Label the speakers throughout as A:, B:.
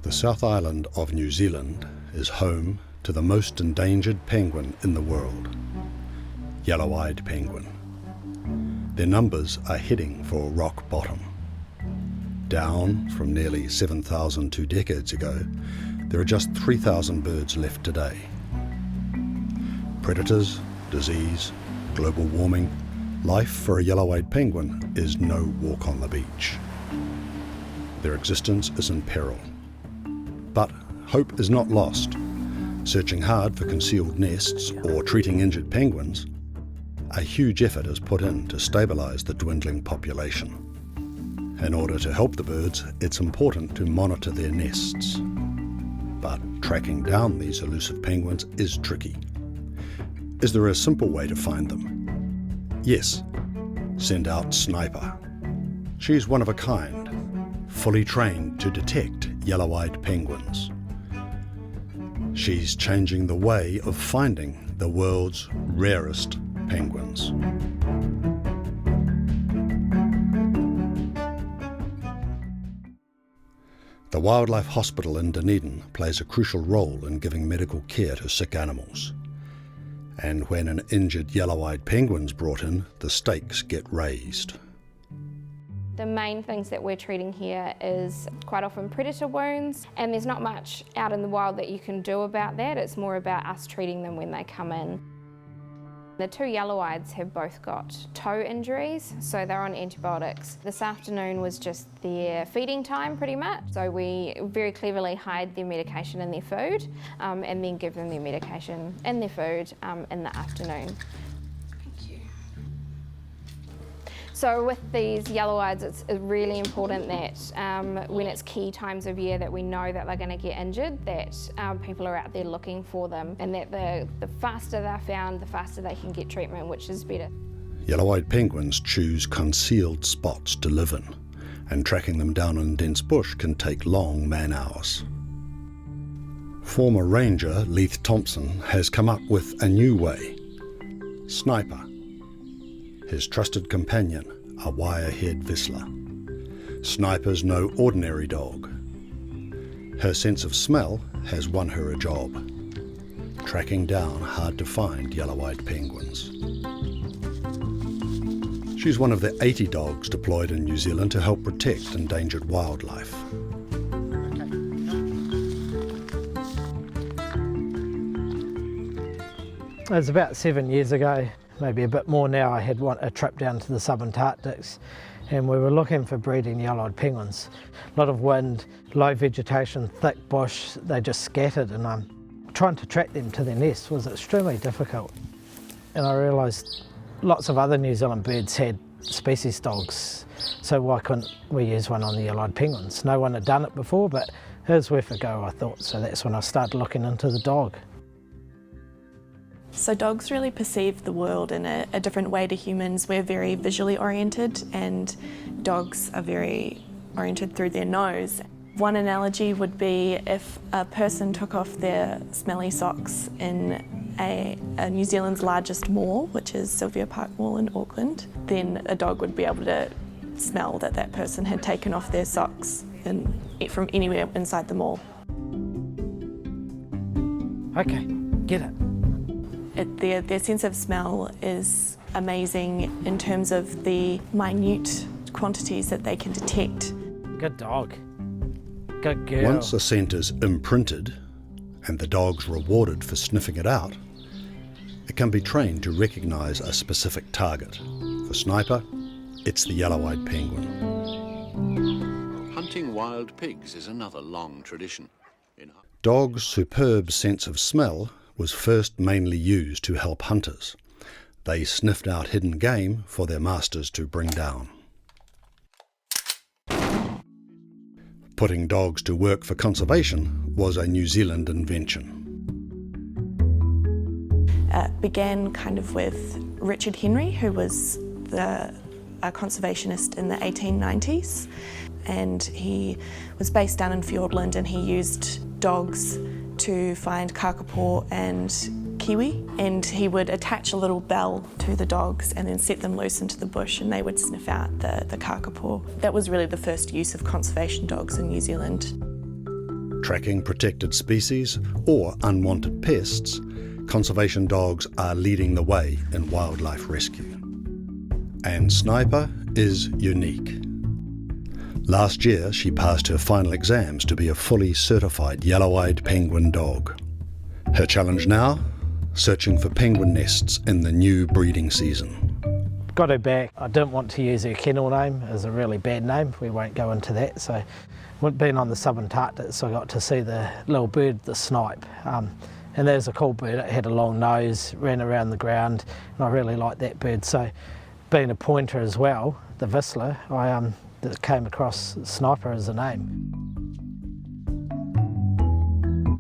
A: The South Island of New Zealand is home to the most endangered penguin in the world, yellow-eyed penguin. Their numbers are heading for rock bottom. Down from nearly 7,000 2 decades ago, there are just 3,000 birds left today. Predators, disease, global warming, life for a yellow-eyed penguin is no walk on the beach. Their existence is in peril. But hope is not lost. Searching hard for concealed nests or treating injured penguins, a huge effort is put in to stabilise the dwindling population. In order to help the birds, it's important to monitor their nests. But tracking down these elusive penguins is tricky. Is there a simple way to find them? Yes, send out Sniper. She's one of a kind, fully trained to detect yellow-eyed penguins. She's changing the way of finding the world's rarest penguins. The Wildlife Hospital in Dunedin plays a crucial role in giving medical care to sick animals. And when an injured yellow-eyed penguin's brought in, the stakes get raised.
B: The main things that we're treating here is quite often predator wounds, and there's not much out in the wild that you can do about that. It's more about us treating them when they come in. The two yellow-eyeds have both got toe injuries, so they're on antibiotics. This afternoon was just their feeding time pretty much, so we very cleverly hide their medication in their food and then give them their medication in their food in the afternoon. Thank you. So with these yellow-eyeds, it's really important that when it's key times of year that we know that they're going to get injured, that people are out there looking for them, and that the faster they're found, the faster they can get treatment, which is better.
A: Yellow-eyed penguins choose concealed spots to live in, and tracking them down in dense bush can take long man-hours. Former ranger Leith Thomson has come up with a new way. Sniper. His trusted companion, a wire-haired Whistler. Sniper's no ordinary dog. Her sense of smell has won her a job, tracking down hard-to-find yellow-eyed penguins. She's one of the 80 dogs deployed in New Zealand to help protect endangered wildlife.
C: It was about 7 years ago, maybe a bit more now. I had a trip down to the Subantarctics and we were looking for breeding yellow-eyed penguins. A lot of wind, low vegetation, thick bush, they just scattered, and trying to track them to their nests was extremely difficult. And I realised lots of other New Zealand birds had species dogs, so why couldn't we use one on the yellow-eyed penguins? No one had done it before, but it was worth a go, I thought, so that's when I started looking into the dog.
D: So dogs really perceive the world in a different way to humans. We're very visually oriented, and dogs are very oriented through their nose. One analogy would be if a person took off their smelly socks in a New Zealand's largest mall, which is Sylvia Park Mall in Auckland, then a dog would be able to smell that that person had taken off their socks from anywhere inside the mall.
C: Okay, get it.
D: Their sense of smell is amazing in terms of the minute quantities that they can detect.
C: Good dog. Good girl.
A: Once a scent is imprinted and the dog's rewarded for sniffing it out, it can be trained to recognise a specific target. For Sniper, it's the yellow-eyed penguin.
E: Hunting wild pigs is another long tradition.
A: Dogs' superb sense of smell was first mainly used to help hunters. They sniffed out hidden game for their masters to bring down. Putting dogs to work for conservation was a New Zealand invention.
D: It began kind of with Richard Henry, who was a conservationist in the 1890s, and he was based down in Fiordland, and he used dogs to find kakapo and kiwi, and he would attach a little bell to the dogs and then set them loose into the bush, and they would sniff out the kakapo. That was really the first use of conservation dogs in New Zealand.
A: tracking protected species or unwanted pests, conservation dogs are leading the way in wildlife rescue. And Sniper is unique. Last year, she passed her final exams to be a fully certified yellow-eyed penguin dog. Her challenge now? Searching for penguin nests in the new breeding season.
C: Got her back. I didn't want to use her kennel name as a really bad name. We won't go into that. So, being on the Subantarctic, I got to see the little bird, the snipe. And there's a cool bird. It had a long nose, ran around the ground, and I really liked that bird. So, being a pointer as well, the Whistler, I came across Sniper as a name.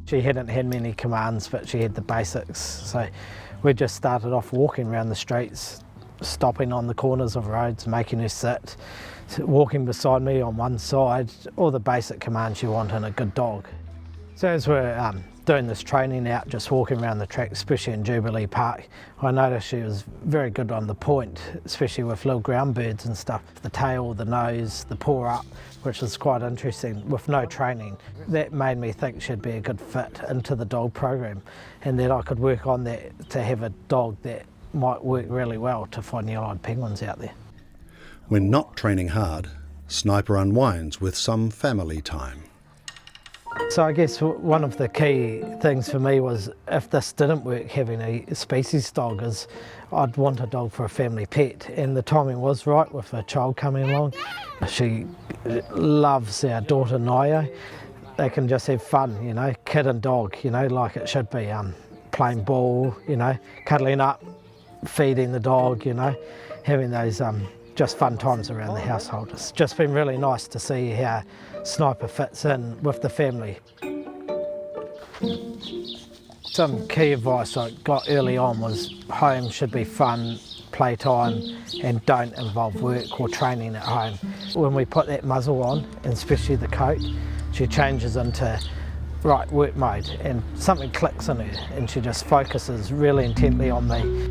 C: She hadn't had many commands, but she had the basics. So, we just started off walking around the streets, stopping on the corners of roads, making her sit, walking beside me on one side, all the basic commands you want in a good dog. So as we're doing this training out, just walking around the track, especially in Jubilee Park, I noticed she was very good on the point, especially with little ground birds and stuff. The tail, the nose, the paw up, which is quite interesting with no training. That made me think she'd be a good fit into the dog program, and that I could work on that to have a dog that might work really well to find yellow-eyed penguins out there.
A: When not training hard, Sniper unwinds with some family time.
C: So I guess one of the key things for me was, if this didn't work, having a species dog, is I'd want a dog for a family pet, and the timing was right with a child coming along. She loves our daughter Ngaio. They can just have fun, you know, kid and dog, you know, like it should be, playing ball, you know, cuddling up, feeding the dog, you know, having those just fun times around the household. It's just been really nice to see how Sniper fits in with the family. Some key advice I got early on was home should be fun, playtime, and don't involve work or training at home. When we put that muzzle on, and especially the coat, she changes into right work mode, and something clicks in her and she just focuses really intently on me.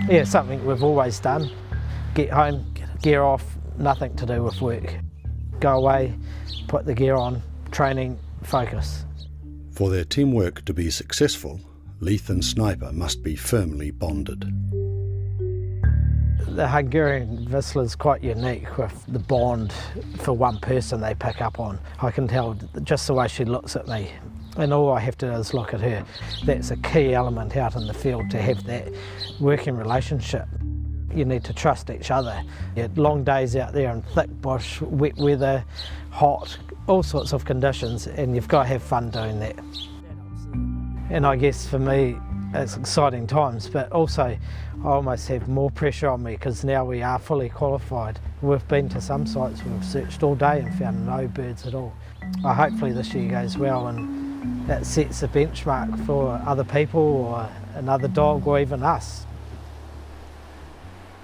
C: Yeah, something we've always done. Get home, gear off, nothing to do with work. Go away, put the gear on, training, focus.
A: For their teamwork to be successful, Leith and Sniper must be firmly bonded.
C: The Hungarian Whistler is quite unique with the bond for one person they pick up on. I can tell just the way she looks at me, and all I have to do is look at her. That's a key element out in the field, to have that working relationship. You need to trust each other. You had long days out there in thick bush, wet weather, hot, all sorts of conditions, and you've got to have fun doing that. And I guess for me, it's exciting times, but also I almost have more pressure on me because now we are fully qualified. We've been to some sites, we've searched all day and found no birds at all. Hopefully this year goes well, and that sets a benchmark for other people or another dog or even us.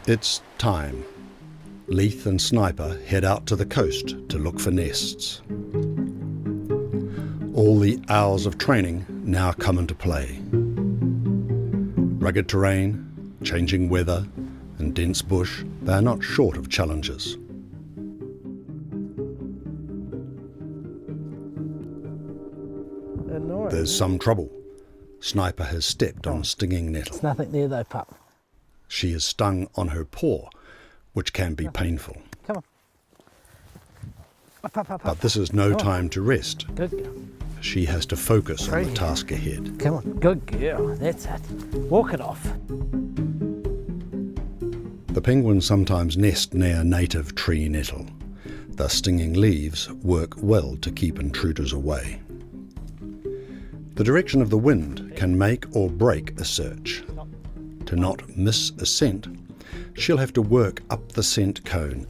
A: It's time. Leith and Sniper head out to the coast to look for nests. All the hours of training now come into play. Rugged terrain, changing weather, and dense bush, they are not short of challenges. There's some trouble. Sniper has stepped on stinging nettle.
C: There's nothing there though, pup.
A: She is stung on her paw, which can be painful.
C: Come on. Up, up, up,
A: But this is no time to rest.
C: Good girl.
A: She has to focus on the task ahead.
C: Come on, good girl, that's it. Walk it off.
A: The penguins sometimes nest near native tree nettle. The stinging leaves work well to keep intruders away. The direction of the wind can make or break a search. To not miss a scent, she'll have to work up the scent cone.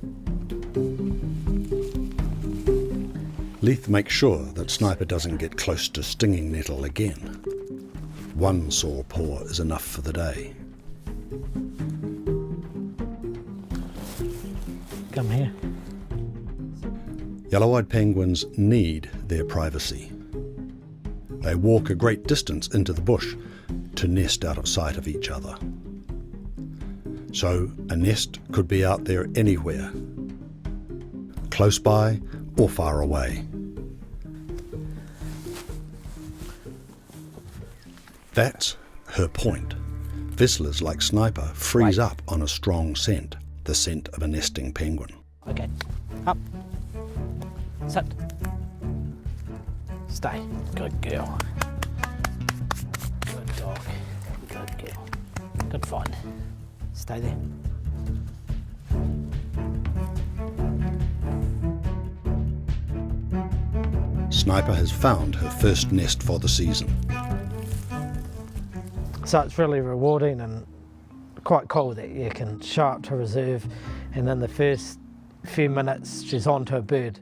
A: Leith makes sure that Sniper doesn't get close to stinging nettle again. One sore paw is enough for the day.
C: Come here.
A: Yellow-eyed penguins need their privacy. They walk a great distance into the bush to nest out of sight of each other. So a nest could be out there anywhere, close by or far away. That's her point. Visslers like Sniper freeze up on a strong scent, the scent of a nesting penguin.
C: Okay, up, sit, stay, good girl, good dog, good girl, good find, stay there.
A: Sniper has found her first nest for the season.
C: So it's really rewarding and quite cool that you can show up to reserve and in the first few minutes she's onto a bird.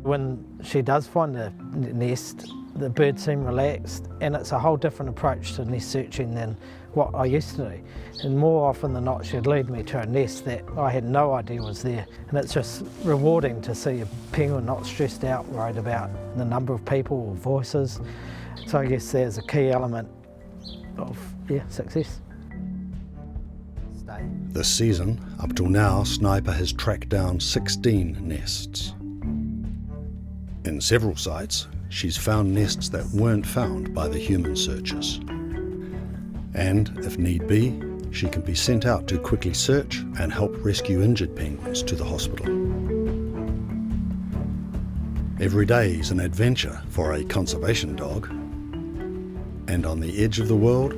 C: When she does find a nest, the birds seem relaxed, and it's a whole different approach to nest searching than what I used to do. And more often than not she'd lead me to a nest that I had no idea was there, and it's just rewarding to see a penguin not stressed out, worried about the number of people or voices. So I guess there's a key element of success. Stay.
A: This season, up till now, Sniper has tracked down 16 nests. In several sites, she's found nests that weren't found by the human searchers. And, if need be, she can be sent out to quickly search and help rescue injured penguins to the hospital. Every day is an adventure for a conservation dog. And on the edge of the world,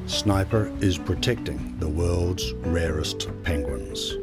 A: Sniper is protecting the world's rarest penguins.